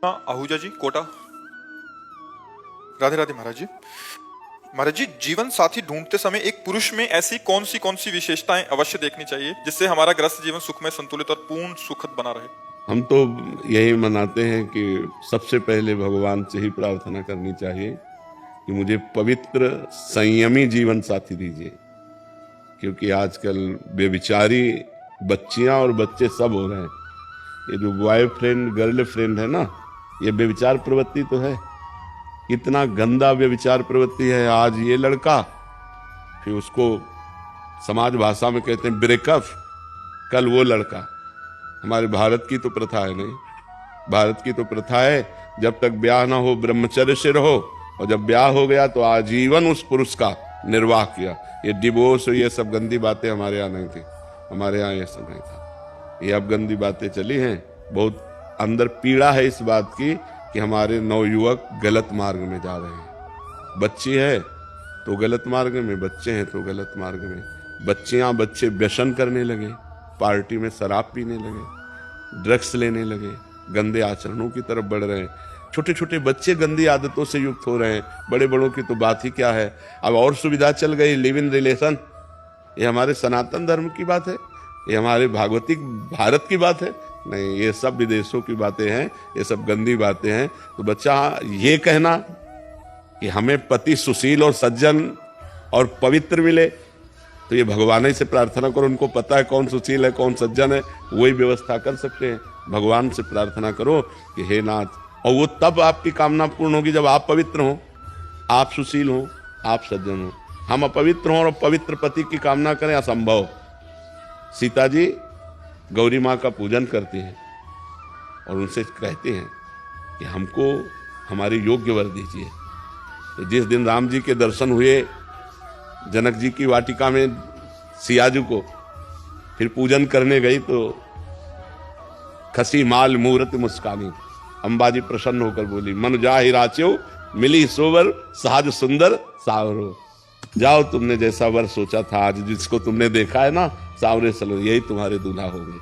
आहूजा जी, कोटा। राधे राधे महाराज जी। महाराज जी, जीवन साथी ढूंढते समय एक पुरुष में ऐसी कौन सी विशेषताएं अवश्य देखनी चाहिए जिससे हमारा ग्रस्त जीवन सुखमय, संतुलित और पूर्ण सुखद बना रहे? हम तो यही मनाते हैं कि सबसे पहले भगवान से ही प्रार्थना करनी चाहिए कि मुझे पवित्र संयमी जीवन साथी दीजिए, क्योंकि आजकल बेविचारी बच्चियां और बच्चे सब हो रहे हैं। ये जो बॉयफ्रेंड गर्लफ्रेंड है ना, ये बेविचार प्रवृत्ति तो है। इतना गंदा व्यभिचार प्रवृत्ति है। आज ये लड़का, फिर उसको समाज भाषा में कहते हैं ब्रेकअप, कल वो लड़का। हमारे भारत की तो प्रथा है नहीं, भारत की तो प्रथा है जब तक ब्याह ना हो ब्रह्मचर्य से रहो, और जब ब्याह हो गया तो आजीवन उस पुरुष का निर्वाह किया। ये डिवोर्स और ये सब गंदी बातें हमारे यहाँ नहीं थी, हमारे यहाँ ये सब नहीं था। ये अब गंदी बातें चली हैं। बहुत अंदर पीड़ा है इस बात की कि हमारे नवयुवक गलत मार्ग में जा रहे हैं। बच्ची है तो गलत मार्ग में, बच्चे हैं तो गलत मार्ग में। बच्चियां बच्चे व्यसन करने लगे, पार्टी में शराब पीने लगे, ड्रग्स लेने लगे, गंदे आचरणों की तरफ बढ़ रहे हैं। छोटे छोटे बच्चे गंदी आदतों से युक्त हो रहे हैं, बड़े बड़ों की तो बात ही क्या है। अब और सुविधा चल गई, लिव इन रिलेशन। ये हमारे सनातन धर्म की बात है? ये हमारे भागवतिक भारत की बात है? नहीं, ये सब विदेशों की बातें हैं, ये सब गंदी बातें हैं। तो बच्चा ये कहना कि हमें पति सुशील और सज्जन और पवित्र मिले, तो ये भगवान ही से प्रार्थना करो। उनको पता है कौन सुशील है कौन सज्जन है, वही व्यवस्था कर सकते हैं। भगवान से प्रार्थना करो कि हे नाथ, और वो तब आपकी कामना पूर्ण होगी जब आप पवित्र हो, आप सुशील हो, आप सज्जन हो। हम अपवित्र हों और पवित्र पति की कामना करें, असंभव। सीता जी गौरी माँ का पूजन करती हैं और उनसे कहते हैं कि हमको हमारे योग्य वर दीजिए। तो जिस दिन राम जी के दर्शन हुए जनक जी की वाटिका में सियाजू को, फिर पूजन करने गई तो खसी माल मूर्त मुस्कानी, अंबाजी प्रसन्न होकर बोली, मन जाहि राच्यो मिली सोवर सहज सुंदर सावरो। जाओ, तुमने जैसा वर सोचा था, आज जिसको तुमने देखा है ना सावरे सलो, यही तुम्हारे दूल्हा होंगे।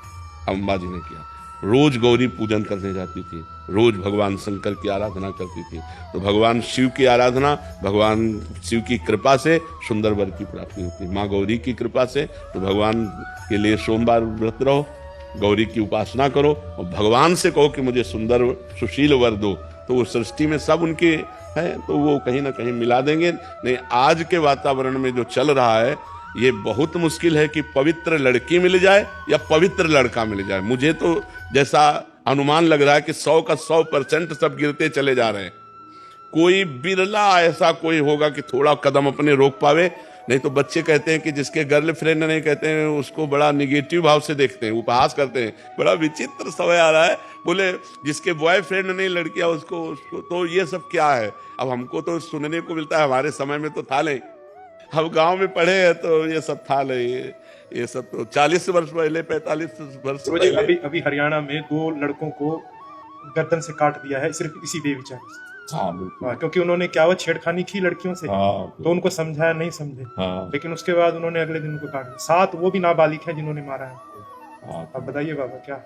अंबाजी ने किया। रोज गौरी पूजन करने जाती थी, रोज भगवान शंकर की आराधना करती थी। तो भगवान शिव की आराधना, भगवान शिव की कृपा से सुंदर वर की प्राप्ति होती है। माँ गौरी की कृपा से तो भगवान के लिए सोमवार व्रत रहो, गौरी की उपासना करो और भगवान से कहो कि मुझे सुंदर सुशील वर दो, तो वो सृष्टि में सब उनके है, तो वो कहीं ना कहीं मिला देंगे। नहीं, आज के वातावरण में जो चल रहा है, ये बहुत मुश्किल है कि पवित्र लड़की मिल जाए या पवित्र लड़का मिल जाए। मुझे तो जैसा अनुमान लग रहा है कि 100 का 100% सब गिरते चले जा रहे हैं। कोई बिरला ऐसा कोई होगा कि थोड़ा कदम अपने रोक पावे। नहीं तो बच्चे कहते हैं कि जिसके गर्लफ्रेंड नहीं, कहते हैं उसको बड़ा निगेटिव भाव से देखते हैं, उपहास करते हैं। बड़ा विचित्र समय आ रहा है। बोले जिसके बॉयफ्रेंड नहीं लड़कियां उसको तो ये सब क्या है? अब हमको तो सुनने को मिलता है, हमारे समय में तो था नहीं। हम गांव में पढ़े हैं तो ये सब था नहीं। ये सब तो 40 वर्ष पहले, 45 वर्ष पहले। अभी हरियाणा में 2 लड़कों को गर्दन से काट दिया है, सिर्फ इसी बेविचार से। हाँ, बिल्कुल। क्योंकि उन्होंने क्या वो छेड़खानी की लड़कियों से। तो उनको समझाया, नहीं समझे। लेकिन उसके बाद उन्होंने अगले दिन उनको काट दिया। 7 वो भी नाबालिग हैं जिन्होंने मारा है। अब बताइए बाबा क्या?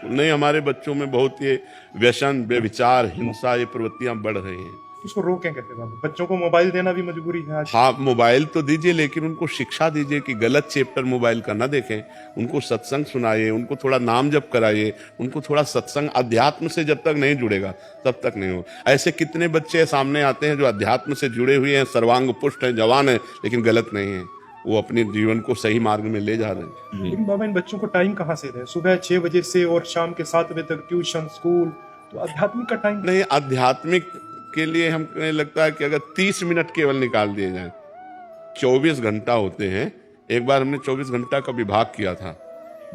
नहीं, हमारे बच्चों में बहुत ये व्यसन, व्यभिचार, हिंसा, ये प्रवृत्तियां बढ़ रही हैं। इसको रोकें कैसे बाबा? बच्चों को मोबाइल देना भी मजबूरी है आज। हाँ, मोबाइल तो दीजिए, लेकिन उनको शिक्षा दीजिए कि गलत चैप्टर मोबाइल का ना देखें। उनको सत्संग सुनाइए, उनको थोड़ा नाम जप कराइए, उनको थोड़ा सत्संग, अध्यात्म से जब तक नहीं जुड़ेगा तब तक नहीं हो। ऐसे कितने बच्चे सामने आते हैं जो अध्यात्म से जुड़े हुए हैं, सर्वांग पुष्ट हैं, जवान हैं, लेकिन गलत नहीं है, वो अपने जीवन को सही मार्ग में ले जा रहे हैं। लेकिन बाबा इन बच्चों को टाइम कहाँ से दे? सुबह 6 बजे से और शाम के 7 बजे तक ट्यूशन, स्कूल, तो आध्यात्मिक का टाइम नहीं। आध्यात्मिक के लिए हमें लगता है कि अगर 30 मिनट केवल निकाल दिए जाए, 24 घंटा होते हैं। एक बार हमने 24 घंटा का विभाग किया था,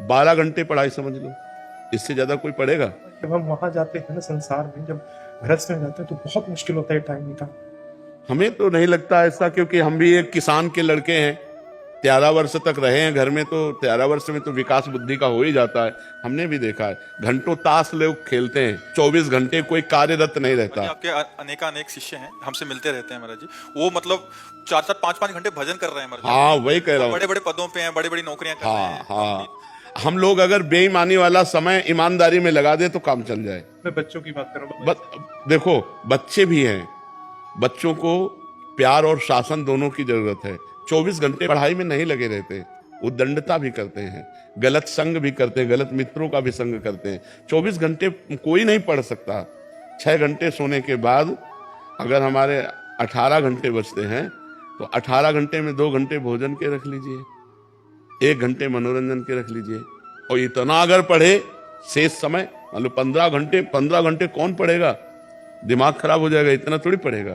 12 घंटे पढ़ाई समझ लो, इससे ज्यादा कोई पढ़ेगा? जब हम वहां जाते हैं ना संसार में, जब गृहस्थ में जाते हैं तो बहुत मुश्किल होता है टाइम निकाल। हमें तो नहीं लगता ऐसा, क्योंकि हम भी एक किसान के लड़के हैं। 13 वर्ष तक रहे हैं घर में, तो 13 वर्ष में तो विकास बुद्धि का हो ही जाता है। हमने भी देखा है, घंटों ताश लोग खेलते हैं, 24 घंटे कोई कार्यरत नहीं रहता। आपके अनेक शिष्य हैं, हमसे मिलते रहते हैं महाराज जी। वो मतलब 4-4, 5-5 घंटे भजन कर रहे हैं महाराज। हाँ, वही कह रहा हूँ। बड़े बड़े पदों पे हैं, बड़ी बड़ी नौकरियां कर रहे हैं। हाँ। हम लोग अगर बेईमानी वाला समय ईमानदारी में लगा दे तो काम चल जाए। मैं बच्चों की बात कर रहा हूँ। देखो बच्चे भी हैं, बच्चों को प्यार और शासन दोनों की जरूरत है। 24 घंटे पढ़ाई में नहीं लगे रहते, उद्दंडता भी करते हैं, गलत संग भी करते हैं, गलत मित्रों का भी संग करते हैं। 24 घंटे कोई नहीं पढ़ सकता। 6 घंटे सोने के बाद अगर हमारे 18 घंटे बचते हैं तो 18 घंटे में 2 घंटे भोजन के रख लीजिए, 1 घंटे मनोरंजन के रख लीजिए, और इतना अगर पढ़े शेष समय, मतलब 15 घंटे कौन पढ़ेगा, दिमाग खराब हो जाएगा, इतना थोड़ी पढ़ेगा।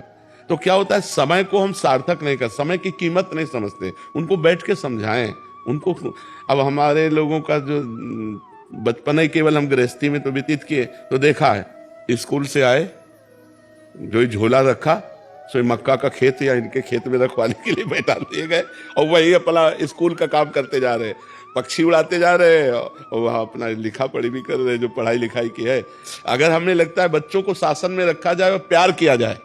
तो क्या होता है, समय को हम सार्थक नहीं कर, समय की कीमत नहीं समझते। उनको बैठ के समझाएं उनको। अब हमारे लोगों का जो बचपन ही केवल हम गृहस्थी में तो व्यतीत किए, तो देखा है स्कूल से आए, जो झोला रखा सो मक्का का खेत या इनके खेत में रखवाली के लिए बैठा दिए गए, और वही अपना स्कूल का काम करते जा रहे, पक्षी उड़ाते जा रहे और वहाँ अपना लिखा पढ़ी भी कर रहे, जो पढ़ाई लिखाई की है। अगर हमें लगता है बच्चों को शासन में रखा जाए और प्यार किया जाए,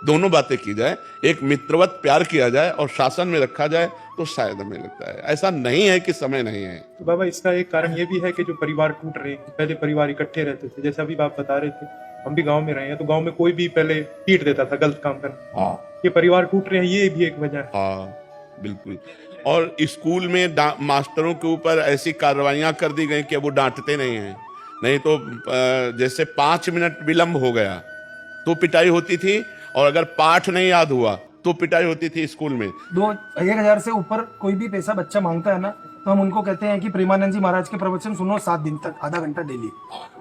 दोनों बातें की जाए, एक मित्रवत प्यार किया जाए और शासन में रखा जाए, तो शायद हमें लगता है ऐसा नहीं है कि समय नहीं है। तो बाबा इसका एक कारण ये भी है कि जो परिवार टूट रहे हैं, पहले परिवार इकट्ठे रहते थे, जैसे अभी आप बता रहे थे, हम भी गांव में रहे हैं, तो गांव में कोई भी पहले पीट देता था गलत काम करना। हाँ, ये परिवार टूट रहे हैं, ये भी एक वजह है। हाँ बिल्कुल। और स्कूल में मास्टरों के ऊपर ऐसी कार्रवाइयां कर दी गई कि वो डांटते नहीं हैं। नहीं तो जैसे 5 मिनट विलंब हो गया तो पिटाई होती थी, और अगर पाठ नहीं याद हुआ तो पिटाई होती थी स्कूल में। 1,000 से ऊपर कोई भी पैसा बच्चा मांगता है ना, तो हम उनको कहते हैं कि प्रेमानंद जी महाराज के प्रवचन सुनो 7 दिन तक, आधा घंटा डेली।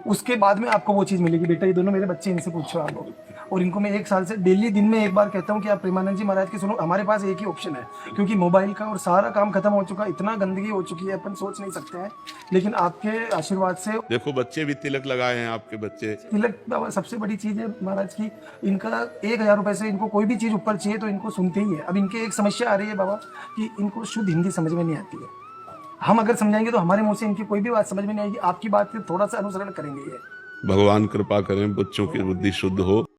उसके बाद में आपको वो चीज मिलेगी, बेटा ये दोनों मेरे बच्चे, इनसे पूछो आप लोग। और इनको मैं 1 साल से डेली दिन में 1 बार कहता हूँ कि आप प्रेमानंद जी महाराज के सुनो। हमारे पास एक ही ऑप्शन है, क्योंकि मोबाइल का और सारा काम खत्म हो चुका, इतना गंदगी हो चुकी है, अपन सोच नहीं सकते हैं। लेकिन आपके आशीर्वाद से देखो बच्चे भी तिलक लगाए हैं, आपके बच्चे। तिलक सबसे बड़ी चीज है महाराज की। इनका 1,000 रुपए से इनको कोई भी चीज ऊपर चाहिए तो इनको सुनते ही है। अब इनके एक समस्या आ रही है बाबा कि इनको शुद्ध हिंदी समझ में नहीं आती है। हम अगर समझाएंगे तो हमारे मुंह से इनकी कोई भी बात समझ में नहीं आएगी, आपकी बात से थोड़ा सा अनुसरण करेंगे ये। भगवान कृपा करें बच्चों की बुद्धि शुद्ध हो।